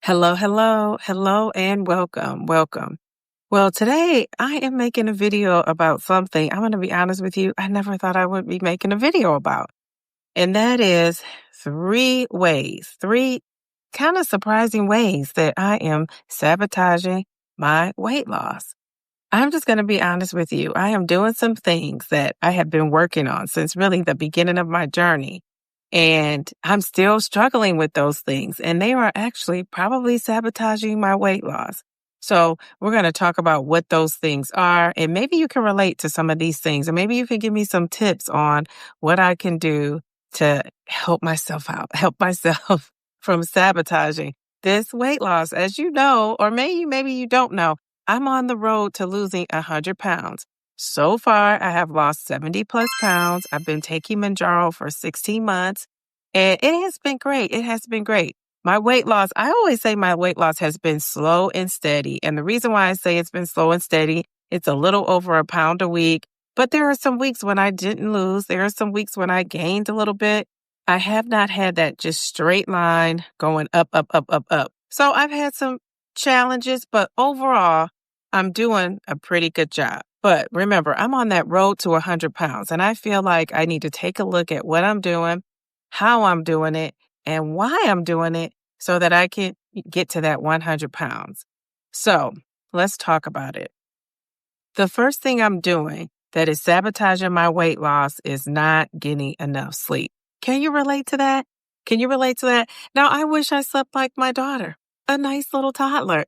Hello, hello, hello, and welcome, welcome. Well, today I am making a video about something. I'm going to be honest with you, I never thought I would be making a video about. And that is three kind of surprising ways that I am sabotaging my weight loss. I'm just going to be honest with you. I am doing some things that I have been working on since really the beginning of my journey. And I'm still struggling with those things. And they are actually probably sabotaging my weight loss. So we're going to talk about what those things are. And maybe you can relate to some of these things. And maybe you can give me some tips on what I can do to help myself out, help myself from sabotaging this weight loss. As you know, or maybe you don't know, I'm on the road to losing 100 pounds. So far, I have lost 70 plus pounds. I've been taking Mounjaro for 16 months, and it has been great. It has been great. My weight loss, I always say my weight loss has been slow and steady. And the reason why I say it's been slow and steady, it's a little over a pound a week. But there are some weeks when I didn't lose. There are some weeks when I gained a little bit. I have not had that just straight line going up, up, up, up, up. So I've had some challenges, but overall, I'm doing a pretty good job. But remember, I'm on that road to 100 pounds, and I feel like I need to take a look at what I'm doing, how I'm doing it, and why I'm doing it so that I can get to that 100 pounds. So let's talk about it. The first thing I'm doing that is sabotaging my weight loss is not getting enough sleep. Can you relate to that? Can you relate to that? Now, I wish I slept like my daughter, a nice little toddler.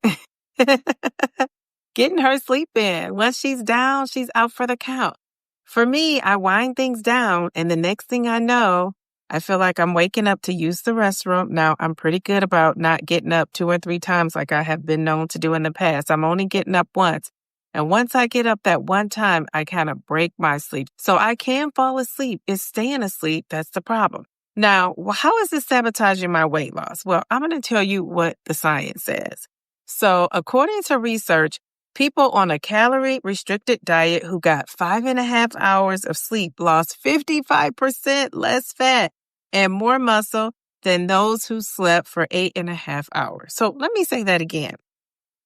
Getting her sleep in. Once she's down, she's out for the count. For me, I wind things down, and the next thing I know, I feel like I'm waking up to use the restroom. Now, I'm pretty good about not getting up 2 or 3 times like I have been known to do in the past. I'm only getting up once. And once I get up that one time, I kind of break my sleep. So I can fall asleep. It's staying asleep. That's the problem. Now, how is this sabotaging my weight loss? Well, I'm going to tell you what the science says. So according to research, people on a calorie-restricted diet who got 5.5 hours of sleep lost 55% less fat and more muscle than those who slept for 8.5 hours. So let me say that again.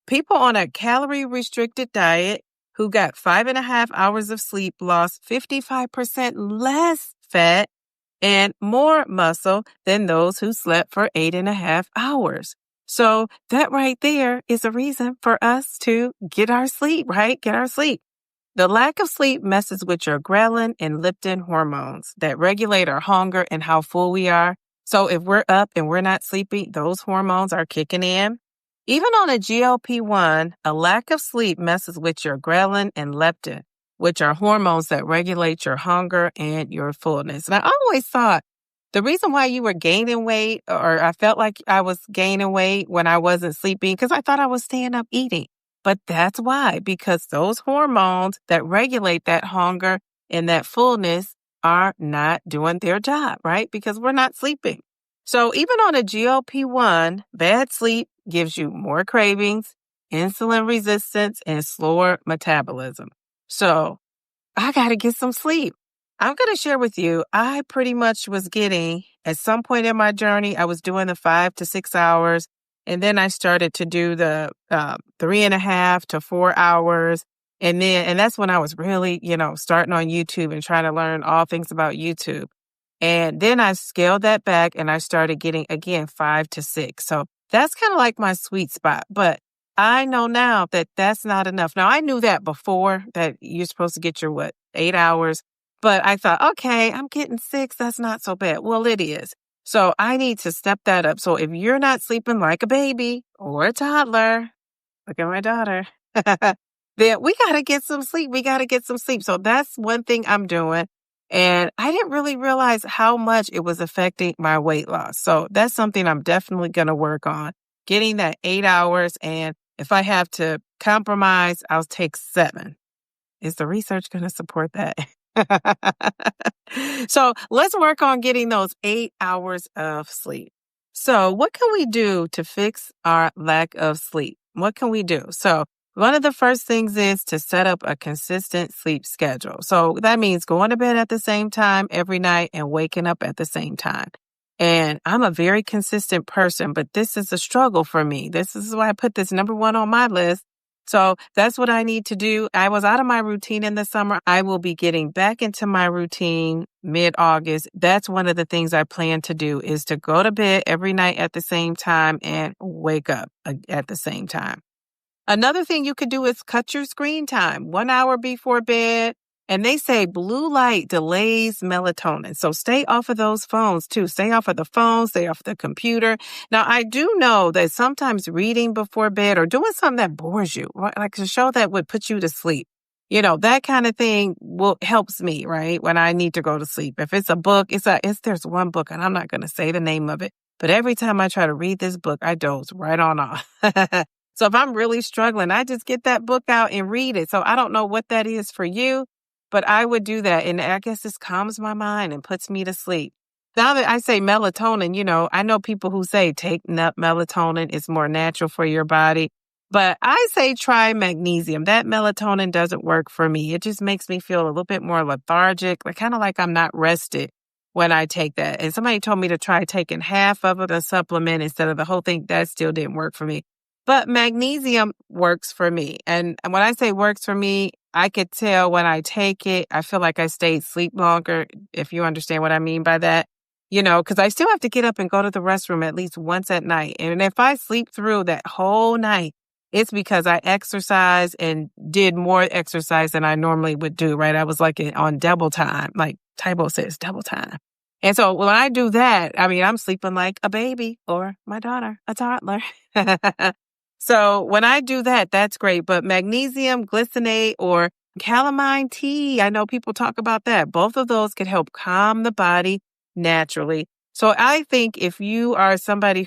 People on a calorie-restricted diet who got 5.5 hours of sleep lost 55% less fat and more muscle than those who slept for 8.5 hours. So that right there is a reason for us to get our sleep, right? Get our sleep. The lack of sleep messes with your ghrelin and leptin hormones that regulate our hunger and how full we are. So if we're up and we're not sleeping, those hormones are kicking in. Even on a GLP-1, a lack of sleep messes with your ghrelin and leptin, which are hormones that regulate your hunger and your fullness. And I always thought the reason why you were gaining weight, or I felt like I was gaining weight when I wasn't sleeping, because I thought I was staying up eating. But that's why, because those hormones that regulate that hunger and that fullness are not doing their job, right? Because we're not sleeping. So even on a GLP-1, bad sleep gives you more cravings, insulin resistance, and slower metabolism. So I got to get some sleep. I'm going to share with you, I pretty much was getting, at some point in my journey, I was doing the 5 to 6 hours. And then I started to do the 3.5 to 4 hours. And that's when I was really, starting on YouTube and trying to learn all things about YouTube. And then I scaled that back and I started getting, again, 5 to 6. So that's kind of like my sweet spot. But I know now that that's not enough. Now, I knew that before, that you're supposed to get your, 8 hours. But I thought, okay, I'm getting 6. That's not so bad. Well, it is. So I need to step that up. So if you're not sleeping like a baby or a toddler, look at my daughter, then we got to get some sleep. We got to get some sleep. So that's one thing I'm doing. And I didn't really realize how much it was affecting my weight loss. So that's something I'm definitely going to work on, getting that 8 hours. And if I have to compromise, I'll take 7. Is the research going to support that? So let's work on getting those 8 hours of sleep. So what can we do to fix our lack of sleep? What can we do? So one of the first things is to set up a consistent sleep schedule. So that means going to bed at the same time every night and waking up at the same time. And I'm a very consistent person, but this is a struggle for me. This is why I put this number one on my list. So that's what I need to do. I was out of my routine in the summer. I will be getting back into my routine mid-August. That's one of the things I plan to do, is to go to bed every night at the same time and wake up at the same time. Another thing you could do is cut your screen time 1 hour before bed. And they say blue light delays melatonin. So stay off of those phones too. Stay off of the phone, stay off the computer. Now, I do know that sometimes reading before bed or doing something that bores you, right? Like a show that would put you to sleep, that kind of thing helps me, right? When I need to go to sleep. If it's a book, there's one book, and I'm not going to say the name of it, but every time I try to read this book, I doze right on off. So if I'm really struggling, I just get that book out and read it. So I don't know what that is for you, but I would do that. And I guess this calms my mind and puts me to sleep. Now that I say melatonin, I know people who say taking up melatonin is more natural for your body. But I say try magnesium. That melatonin doesn't work for me. It just makes me feel a little bit more lethargic, kind of like I'm not rested when I take that. And somebody told me to try taking half of it, a supplement, instead of the whole thing. That still didn't work for me. But magnesium works for me. And when I say works for me, I could tell when I take it, I feel like I stayed asleep longer, if you understand what I mean by that. Because I still have to get up and go to the restroom at least once at night. And if I sleep through that whole night, it's because I exercised and did more exercise than I normally would do, right? I was on double time, like Tybo says, double time. And so when I do that, I'm sleeping like a baby or my daughter, a toddler. So when I do that, that's great. But magnesium, glycinate, or calamine tea, I know people talk about that. Both of those could help calm the body naturally. So I think if you are somebody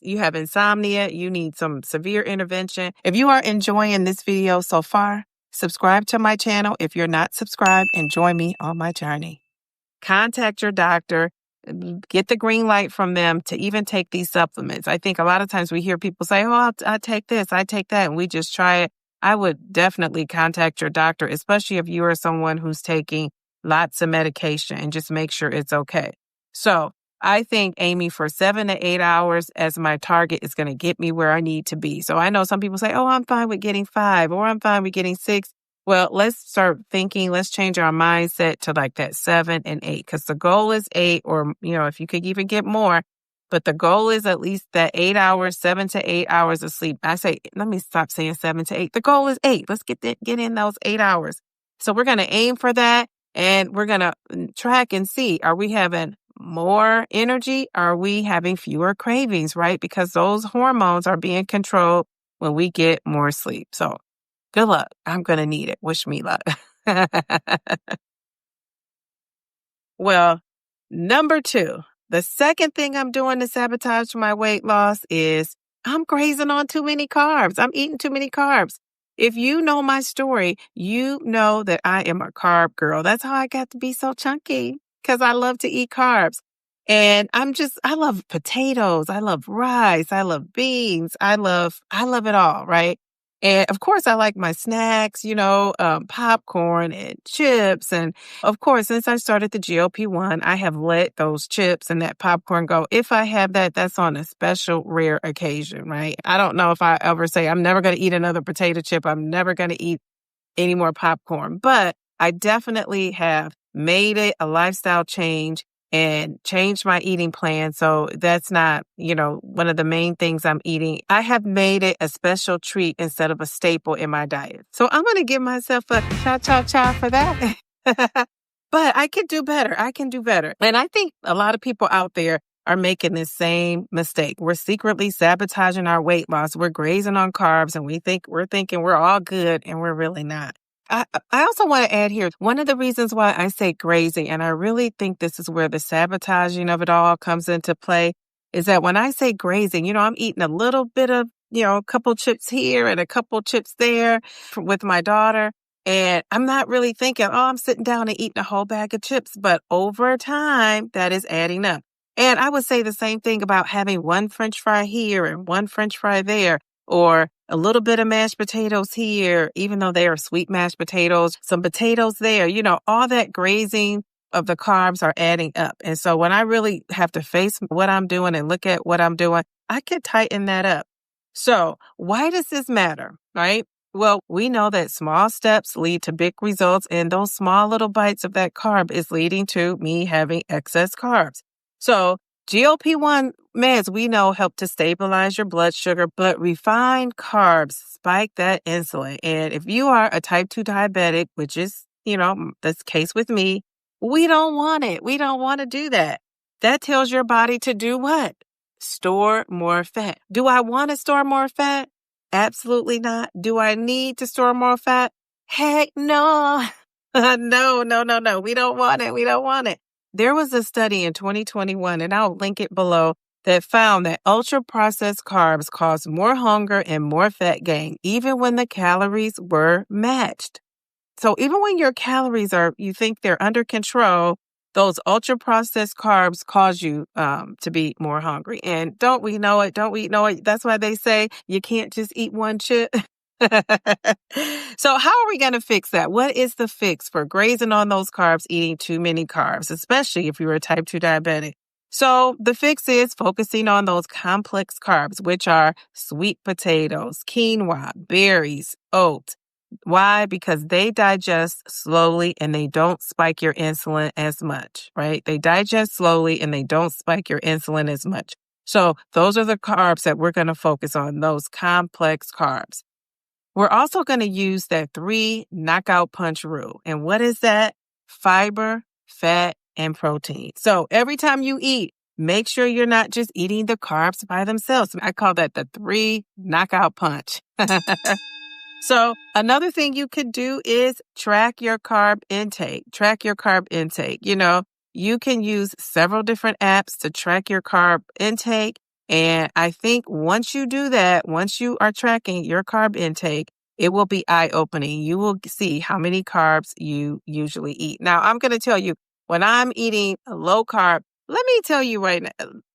you have insomnia, you need some severe intervention. If you are enjoying this video so far, subscribe to my channel. If you're not subscribed, and join me on my journey. Contact your doctor. Get the green light from them to even take these supplements. I think a lot of times we hear people say, I take this, I take that, and we just try it. I would definitely contact your doctor, especially if you are someone who's taking lots of medication, and just make sure it's okay. So I think aiming for 7 to 8 hours as my target is going to get me where I need to be. So I know some people say, I'm fine with getting 5, or I'm fine with getting 6. Well, let's start thinking, let's change our mindset to that 7 and 8, because the goal is 8, or, if you could even get more, but the goal is at least that 8 hours, 7 to 8 hours of sleep. Let me stop saying 7 to 8. The goal is 8. Let's get in those 8 hours. So we're going to aim for that, and we're going to track and see, are we having more energy? Are we having fewer cravings, right? Because those hormones are being controlled when we get more sleep. So good luck. I'm going to need it. Wish me luck. Well, number 2, the second thing I'm doing to sabotage my weight loss is I'm grazing on too many carbs. I'm eating too many carbs. If you know my story, you know that I am a carb girl. That's how I got to be so chunky, because I love to eat carbs. And I love potatoes. I love rice. I love beans. I love it all, right? And of course, I like my snacks, popcorn and chips. And of course, since I started the GLP-1, I have let those chips and that popcorn go. If I have that, that's on a special rare occasion, right? I don't know if I ever say I'm never going to eat another potato chip. I'm never going to eat any more popcorn. But I definitely have made it a lifestyle change and changed my eating plan. So that's not, one of the main things I'm eating. I have made it a special treat instead of a staple in my diet. So I'm going to give myself a cha-cha-cha for that. But I can do better. I can do better. And I think a lot of people out there are making this same mistake. We're secretly sabotaging our weight loss. We're grazing on carbs, and we're thinking we're all good, and we're really not. I also want to add here, one of the reasons why I say grazing, and I really think this is where the sabotaging of it all comes into play, is that when I say grazing, I'm eating a little bit of, a couple chips here and a couple chips there with my daughter. And I'm not really thinking, I'm sitting down and eating a whole bag of chips. But over time, that is adding up. And I would say the same thing about having one French fry here and one French fry there, or a little bit of mashed potatoes here, even though they are sweet mashed potatoes, some potatoes there, all that grazing of the carbs are adding up. And so when I really have to face what I'm doing and look at what I'm doing, I can tighten that up. So why does this matter, right? Well, we know that small steps lead to big results, and those small little bites of that carb is leading to me having excess carbs. So GLP-1 meds, we know, help to stabilize your blood sugar, but refined carbs spike that insulin. And if you are a type 2 diabetic, which is, that's the case with me, we don't want it. We don't want to do that. That tells your body to do what? Store more fat. Do I want to store more fat? Absolutely not. Do I need to store more fat? Heck no. No. We don't want it. We don't want it. There was a study in 2021, and I'll link it below, that found that ultra-processed carbs caused more hunger and more fat gain, even when the calories were matched. So even when your calories you think they're under control, those ultra-processed carbs cause you to be more hungry. And don't we know it? Don't we know it? That's why they say you can't just eat one chip. So how are we going to fix that? What is the fix for grazing on those carbs, eating too many carbs, especially if you're a type 2 diabetic? So the fix is focusing on those complex carbs, which are sweet potatoes, quinoa, berries, oats. Why? Because they digest slowly and they don't spike your insulin as much, right? They digest slowly and they don't spike your insulin as much. So those are the carbs that we're going to focus on, those complex carbs. We're also going to use that 3 knockout punch rule. And what is that? Fiber, fat, and protein. So every time you eat, make sure you're not just eating the carbs by themselves. I call that the 3 knockout punch. So another thing you could do is track your carb intake. Track your carb intake. You can use several different apps to track your carb intake. And I think once you do that, once you are tracking your carb intake, it will be eye-opening. You will see how many carbs you usually eat. Now, I'm going to tell you, when I'm eating a low carb, let me tell you right now,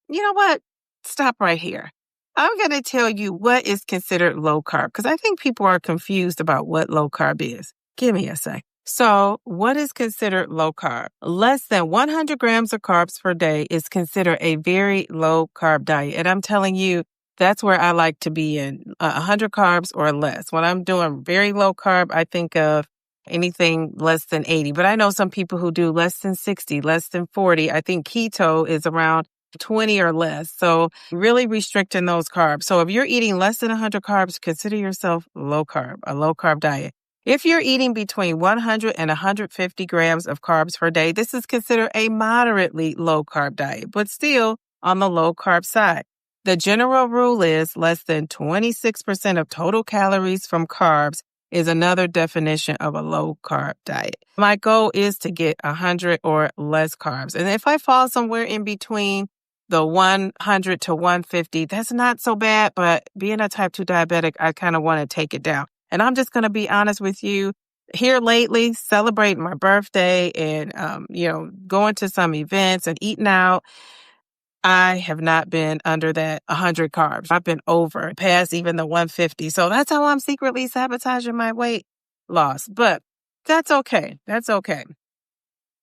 you know what? Stop right here. I'm going to tell you what is considered low carb, because I think people are confused about what low carb is. Give me a sec. So what is considered low carb? Less than 100 grams of carbs per day is considered a very low carb diet. And I'm telling you, that's where I like to be in 100 carbs or less. When I'm doing very low carb, I think of anything less than 80. But I know some people who do less than 60, less than 40. I think keto is around 20 or less. So really restricting those carbs. So if you're eating less than 100 carbs, consider yourself low carb, a low carb diet. If you're eating between 100 and 150 grams of carbs per day, this is considered a moderately low carb diet, but still on the low carb side. The general rule is less than 26% of total calories from carbs is another definition of a low carb diet. My goal is to get 100 or less carbs. And if I fall somewhere in between the 100 to 150, that's not so bad. But being a type 2 diabetic, I kind of want to take it down. And I'm just going to be honest with you. Here lately, celebrating my birthday and, going to some events and eating out, I have not been under that 100 carbs. I've been over, past even the 150. So that's how I'm secretly sabotaging my weight loss. But that's okay. That's okay.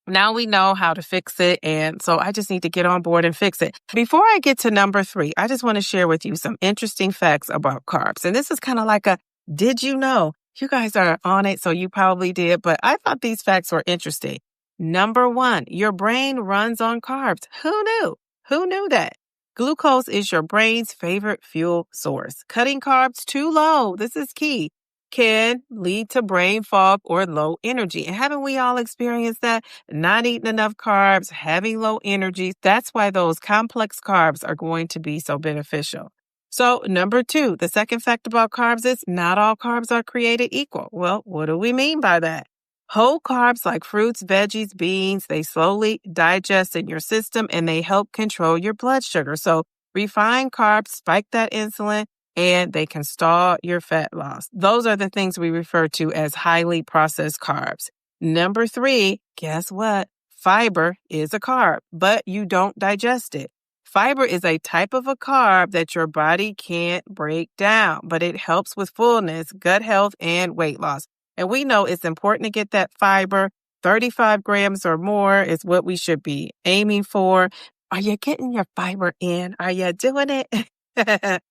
Now we know how to fix it. And so I just need to get on board and fix it. Before I get to number 3, I just want to share with you some interesting facts about carbs. And this is kind of like a, did you know? You guys are on it, so you probably did. But I thought these facts were interesting. Number 1, your brain runs on carbs. Who knew? Who knew that? Glucose is your brain's favorite fuel source. Cutting carbs too low, this is key, can lead to brain fog or low energy. And haven't we all experienced that? Not eating enough carbs, having low energy. That's why those complex carbs are going to be so beneficial. So number 2, the second fact about carbs is not all carbs are created equal. Well, what do we mean by that? Whole carbs like fruits, veggies, beans, they slowly digest in your system and they help control your blood sugar. So refined carbs spike that insulin and they can stall your fat loss. Those are the things we refer to as highly processed carbs. Number 3, guess what? Fiber is a carb, but you don't digest it. Fiber is a type of a carb that your body can't break down, but it helps with fullness, gut health, and weight loss. And we know it's important to get that fiber 35 grams or more is what we should be aiming for. Are you getting your fiber in? Are you doing it?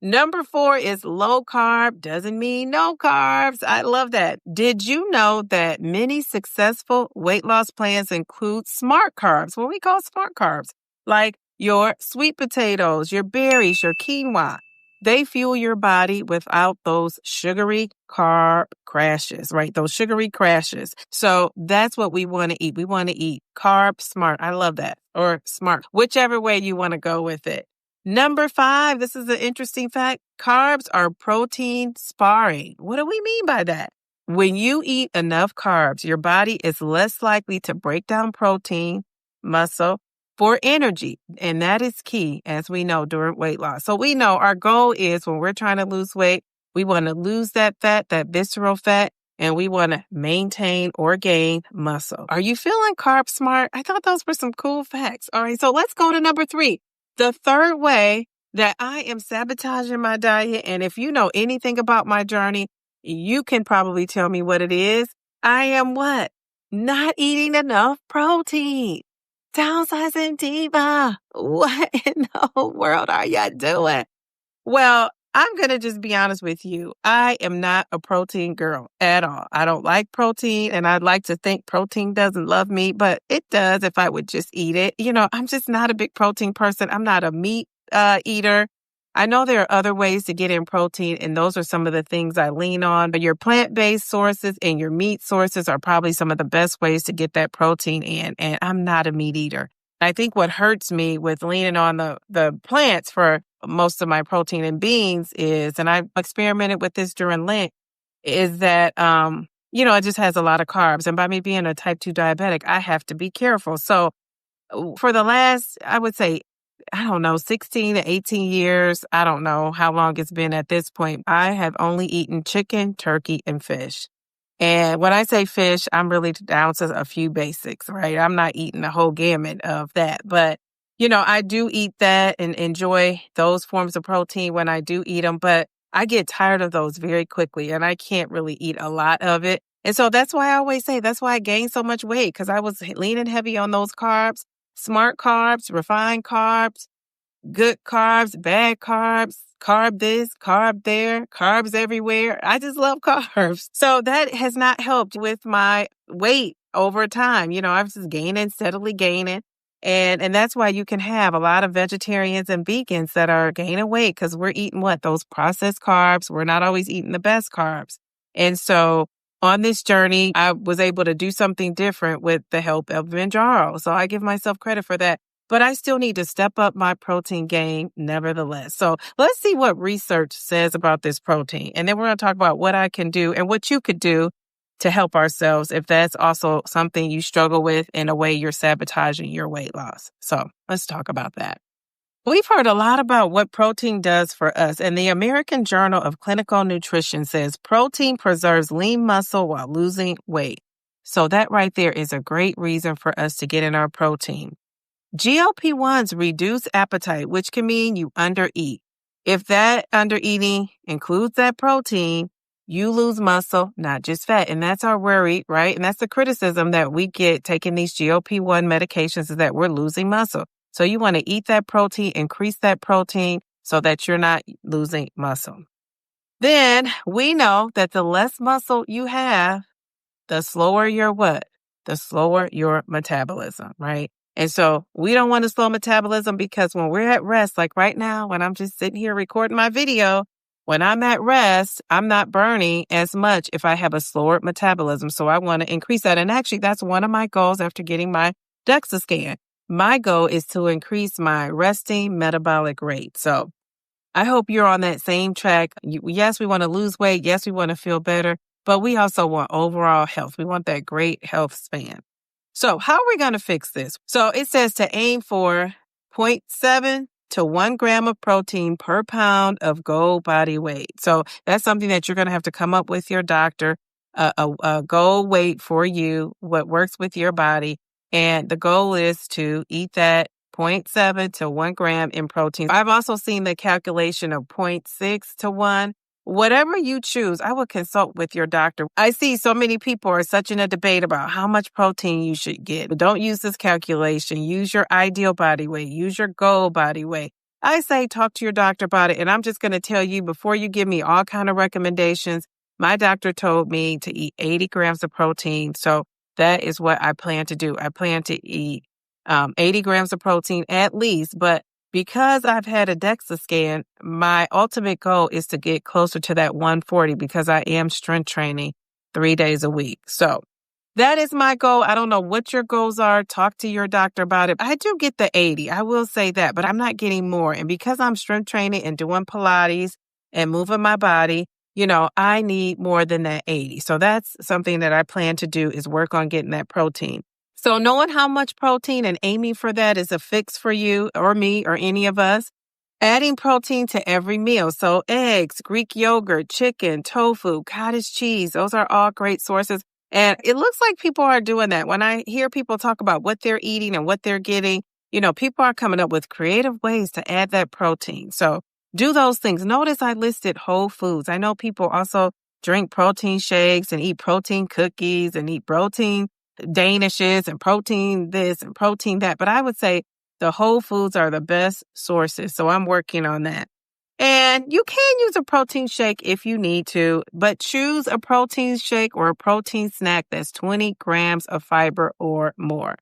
Number 4 is low carb. Doesn't mean no carbs. I love that. Did you know that many successful weight loss plans include smart carbs, what we call smart carbs, like your sweet potatoes, your berries, your quinoa? They fuel your body without those sugary carb crashes, right? Those sugary crashes. So that's what we want to eat. We want to eat carb smart. I love that. Or smart, whichever way you want to go with it. Number 5, this is an interesting fact. Carbs are protein sparring. What do we mean by that? When you eat enough carbs, your body is less likely to break down protein, muscle, for energy. And that is key, as we know, during weight loss. So we know our goal is when we're trying to lose weight, we want to lose that fat, that visceral fat, and we want to maintain or gain muscle. Are you feeling carb smart? I thought those were some cool facts. All right, so let's go to number 3. The third way that I am sabotaging my diet, and if you know anything about my journey, you can probably tell me what it is. I am what? Not eating enough protein. Downsizing Diva. What in the world are you doing? Well, I'm going to just be honest with you. I am not a protein girl at all. I don't like protein, and I'd like to think protein doesn't love me, but it does if I would just eat it. You know, I'm just not a big protein person. I'm not a meat eater. I know there are other ways to get in protein, and those are some of the things I lean on. But your plant-based sources and your meat sources are probably some of the best ways to get that protein in, and I'm not a meat eater. I think what hurts me with leaning on the plants for most of my protein and beans is, and I experimented with this during Lent, is that, it just has a lot of carbs. And by me being a type 2 diabetic, I have to be careful. So for the last, I would say, 16 to 18 years, I don't know how long it's been at this point, I have only eaten chicken, turkey, and fish. And when I say fish, I'm really down to a few basics, right? I'm not eating the whole gamut of that. But, I do eat that and enjoy those forms of protein when I do eat them. But I get tired of those very quickly, and I can't really eat a lot of it. And so that's why I always say that's why I gained so much weight, because I was leaning heavy on those carbs, smart carbs, refined carbs, good carbs, bad carbs, carb this, carb there, carbs everywhere. I just love carbs. So that has not helped with my weight over time. I was just steadily gaining. And that's why you can have a lot of vegetarians and vegans that are gaining weight, because we're eating those processed carbs. We're not always eating the best carbs. And so on this journey, I was able to do something different with the help of Mounjaro. So I give myself credit for that. But I still need to step up my protein gain nevertheless. So let's see what research says about this protein. And then we're going to talk about what I can do and what you could do to help ourselves if that's also something you struggle with in a way you're sabotaging your weight loss. So let's talk about that. We've heard a lot about what protein does for us, and the American Journal of Clinical Nutrition says protein preserves lean muscle while losing weight. So that right there is a great reason for us to get in our protein. GLP-1s reduce appetite, which can mean you undereat. If that undereating includes that protein, you lose muscle, not just fat. And that's our worry, right? And that's the criticism that we get taking these GLP-1 medications, is that we're losing muscle. So you want to eat that protein, increase that protein so that you're not losing muscle. Then we know that the less muscle you have, the slower your what? The slower your metabolism, right? And so we don't want to slow metabolism, because when we're at rest, like right now, when I'm just sitting here recording my video, when I'm at rest, I'm not burning as much if I have a slower metabolism. So I want to increase that. And actually, that's one of my goals after getting my DEXA scan. My goal is to increase my resting metabolic rate. So I hope you're on that same track. Yes, we want to lose weight. Yes, we want to feel better, but we also want overall health. We want that great health span. So how are we going to fix this? So it says to aim for 0.7 to 1 gram of protein per pound of goal body weight. So that's something that you're going to have to come up with your doctor, a goal weight for you, what works with your body. And the goal is to eat that 0.7 to 1 gram in protein. I've also seen the calculation of 0.6 to 1. whatever you choose, I would consult with your doctor. I see so many people are such in a debate about how much protein you should get. But don't use this calculation. Use your ideal body weight. Use your goal body weight. I say talk to your doctor about it. And I'm just going to tell you, before you give me all kind of recommendations, my doctor told me to eat 80 grams of protein. So that is what I plan to do. I plan to eat 80 grams of protein at least. But because I've had a DEXA scan, my ultimate goal is to get closer to that 140 because I am strength training 3 days a week. So that is my goal. I don't know what your goals are. Talk to your doctor about it. I do get the 80. I will say that, but I'm not getting more. And because I'm strength training and doing Pilates and moving my body, I need more than that 80. So that's something that I plan to do, is work on getting that protein. So knowing how much protein and aiming for that is a fix for you or me or any of us. Adding protein to every meal. So eggs, Greek yogurt, chicken, tofu, cottage cheese, those are all great sources. And it looks like people are doing that. When I hear people talk about what they're eating and what they're getting, people are coming up with creative ways to add that protein. So do those things. Notice I listed whole foods. I know people also drink protein shakes and eat protein cookies and eat protein danishes and protein this and protein that. But I would say the whole foods are the best sources. So I'm working on that. And you can use a protein shake if you need to, but choose a protein shake or a protein snack that's 20 grams of fiber or more.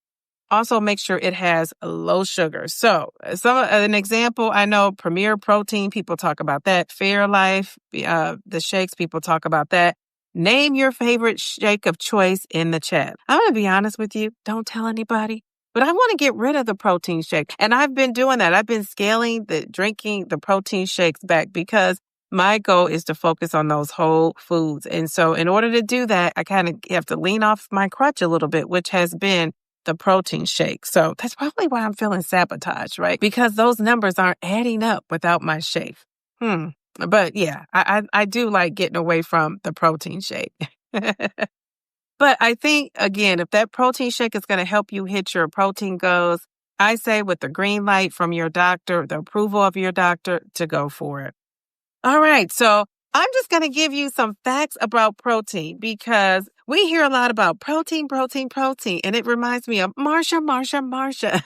Also, make sure it has low sugar. So an example, I know Premier Protein, people talk about that. Fairlife, the shakes, people talk about that. Name your favorite shake of choice in the chat. I'm going to be honest with you. Don't tell anybody. But I want to get rid of the protein shake. And I've been doing that. I've been scaling drinking the protein shakes back because my goal is to focus on those whole foods. And so in order to do that, I kind of have to lean off my crutch a little bit, which has been the protein shake. So that's probably why I'm feeling sabotaged, right? Because those numbers aren't adding up without my shake. But yeah, I do like getting away from the protein shake. But I think, again, if that protein shake is going to help you hit your protein goals, I say with the green light from your doctor, the approval of your doctor, to go for it. All right. So I'm just going to give you some facts about protein because we hear a lot about protein. And it reminds me of Marsha.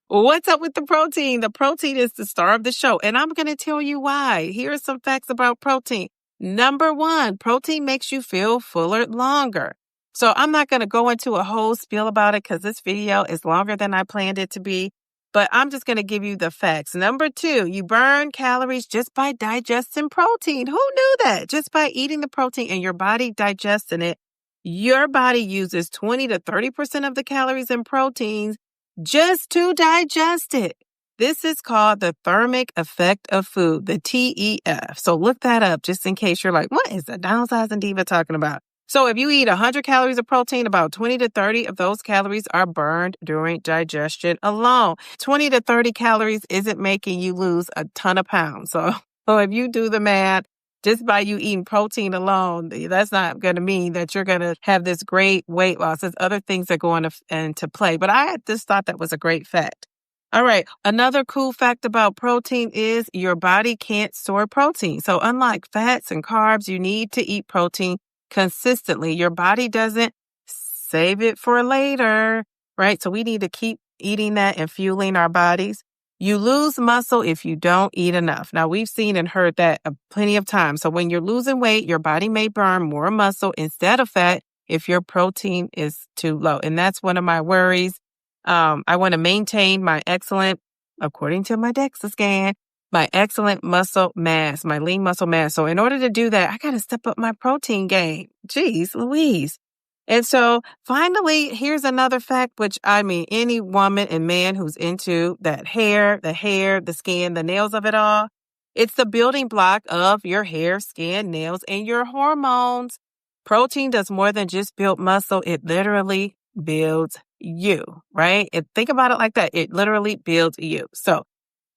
What's up with the protein? The protein is the star of the show. And I'm going to tell you why. Here are some facts about protein. Number 1, protein makes you feel fuller longer. So I'm not going to go into a whole spiel about it because this video is longer than I planned it to be. But I'm just going to give you the facts. Number 2, you burn calories just by digesting protein. Who knew that? Just by eating the protein and your body digesting it, your body uses 20 to 30% of the calories and proteins just to digest it. This is called the thermic effect of food, the TEF. So look that up just in case you're like, what is the Downsizing Diva talking about? So if you eat 100 calories of protein, about 20 to 30 of those calories are burned during digestion alone. 20 to 30 calories isn't making you lose a ton of pounds. So if you do the math, just by you eating protein alone, that's not going to mean that you're going to have this great weight loss. There's other things that go into play. But I just thought that was a great fact. All right. Another cool fact about protein is your body can't store protein. So unlike fats and carbs, you need to eat protein consistently. Your body doesn't save it for later, right? So we need to keep eating that and fueling our bodies. You lose muscle if you don't eat enough. Now, we've seen and heard that plenty of times. So when you're losing weight, your body may burn more muscle instead of fat if your protein is too low. And that's one of my worries. I want to maintain my excellent, according to my DEXA scan, my excellent muscle mass, my lean muscle mass. So in order to do that, I got to step up my protein game. Jeez Louise. And so finally, here's another fact, which I mean, any woman and man who's into that hair, the skin, the nails of it all, it's the building block of your hair, skin, nails, and your hormones. Protein does more than just build muscle. It literally builds you, right? Think about it like that. It literally builds you. So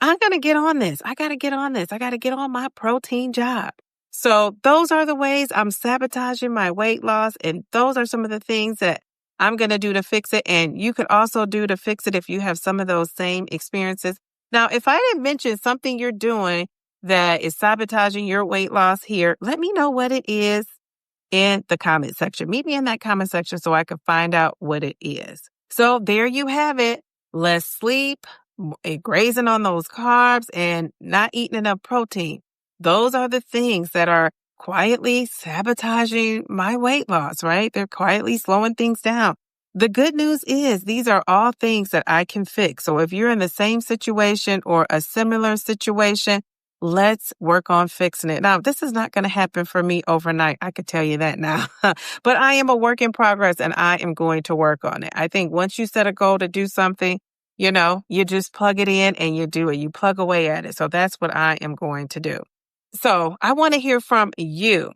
I'm going to get on this. I got to get on this. I got to get on my protein job. So those are the ways I'm sabotaging my weight loss. And those are some of the things that I'm going to do to fix it. And you could also do to fix it if you have some of those same experiences. Now, if I didn't mention something you're doing that is sabotaging your weight loss here, let me know what it is in the comment section. Meet me in that comment section so I can find out what it is. So there you have it. Less sleep, grazing on those carbs, and not eating enough protein. Those are the things that are quietly sabotaging my weight loss, right? They're quietly slowing things down. The good news is these are all things that I can fix. So if you're in the same situation or a similar situation, let's work on fixing it. Now, this is not going to happen for me overnight. I could tell you that now. But I am a work in progress and I am going to work on it. I think once you set a goal to do something, you just plug it in and you do it. You plug away at it. So that's what I am going to do. So I want to hear from you.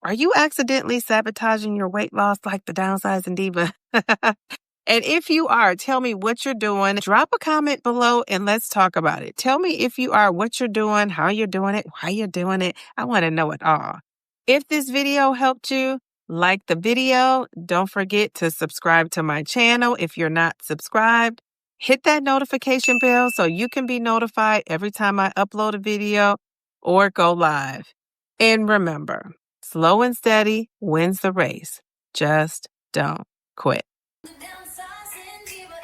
Are you accidentally sabotaging your weight loss like the Downsizing Diva? And if you are, tell me what you're doing. Drop a comment below and let's talk about it. Tell me if you are, what you're doing, how you're doing it, why you're doing it. I want to know it all. If this video helped you, like the video. Don't forget to subscribe to my channel if you're not subscribed. Hit that notification bell so you can be notified every time I upload a video or go live. And remember, slow and steady wins the race. Just don't quit. Downsizing, Diva.